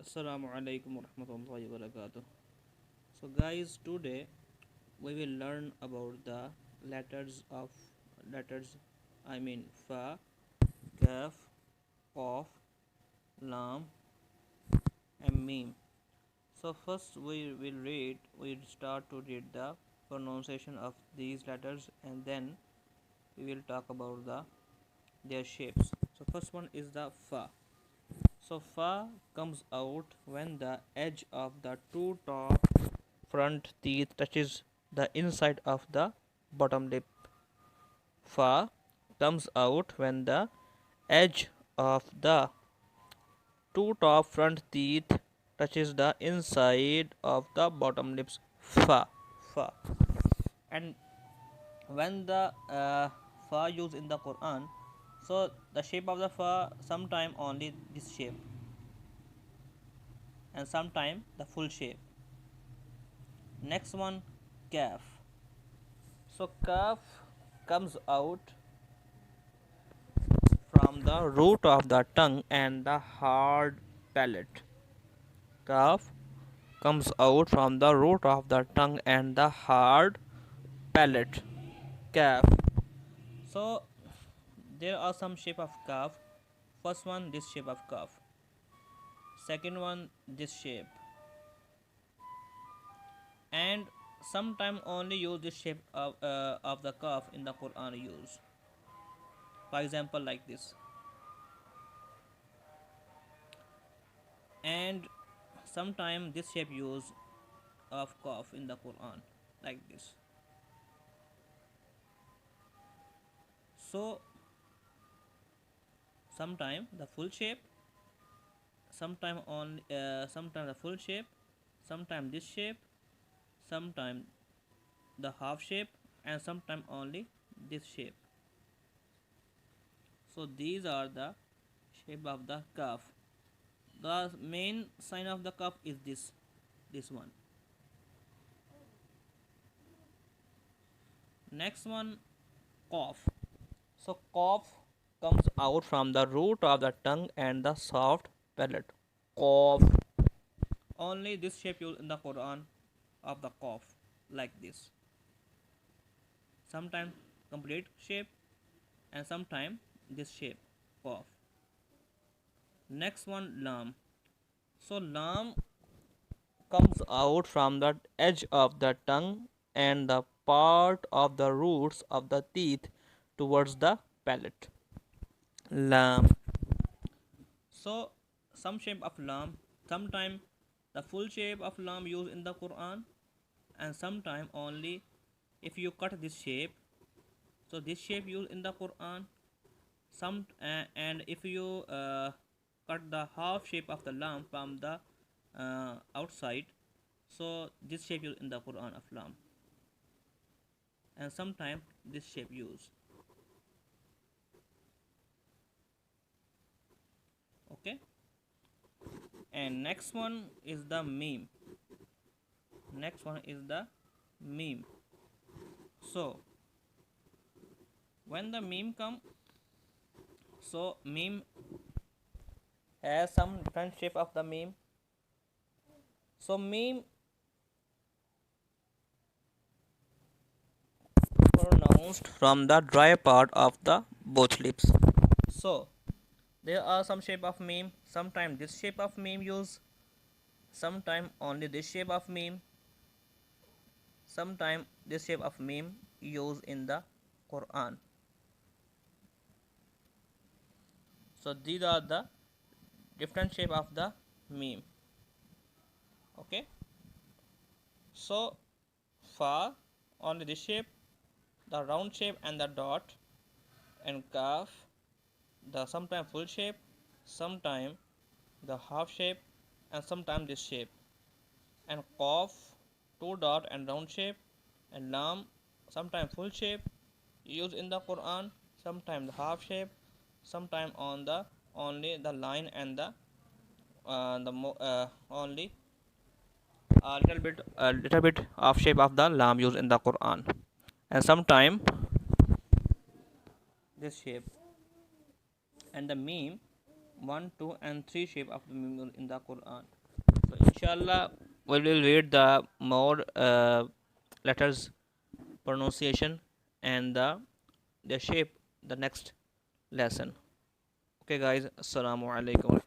Assalamu alaikum warahmatullahi wabarakatuh. So guys, today we will learn about the letters I mean fa, kaf, qaf, lam and meme. So first we'll start to read the pronunciation of these letters and then we will talk about their shapes. So first one is the fa. So fa comes out when the edge of the two top front teeth touches the inside of the bottom lip. Fa comes out when the edge of the two top front teeth touches the inside of the bottom lips. Fa. And when the fa used in the Quran, so the shape of the fa sometime only this shape and sometime the full shape. Next one, kaf. So kaf comes out from the root of the tongue and the hard palate. Kaf comes out from the root of the tongue and the hard palate. Kaf. So there are some shape of kaf. First one, this shape of kaf. Second one, this shape. And sometime only use this shape of the kaf in the Quran use. For example, like this. And sometime this shape use of kaf in the Quran like this. So sometime the full shape, sometime the full shape, sometime this shape, sometime the half shape, and sometime only this shape. So these are the shape of the kaf. The main sign of the kaf is this one. Next one, cough. So cough comes out from the root of the tongue and the soft palate. Cough. Only this shape used in the Quran of the cough, like this. Sometimes complete shape and sometimes this shape, cough. Next one, lam. So lam comes out from the edge of the tongue and the part of the roots of the teeth towards the palate. Lam. So some shape of lam, sometime the full shape of lam used in the Quran, and sometime only if you cut this shape. So this shape used in the Quran. And if you cut the half shape of the lam from the outside, so this shape used in the Quran of lam, and sometime this shape used. Okay. And next one is the meme. Next one is the meme. So when the meme come, so meme has some different shape of the meme. So meme pronounced from the dry part of the both lips. So there are some shape of meme. Sometimes this shape of meme use. Sometimes only this shape of meme. Sometimes this shape of meme used in the Quran. So these are the different shape of the meme. Okay. So fa only this shape, the round shape and the dot, and kaf the sometime full shape, sometime the half shape, and sometime this shape, and qaf two dot and round shape, and lam sometime full shape used in the Quran, sometime the half shape, sometime on the only the line and the only a little bit of shape of the lam used in the Quran, and sometime this shape. And the meme 1, 2, and 3 shape of the mim in the Quran. So inshallah, we will read the more letters pronunciation and the shape the next lesson. Okay, guys. Assalamu alaikum.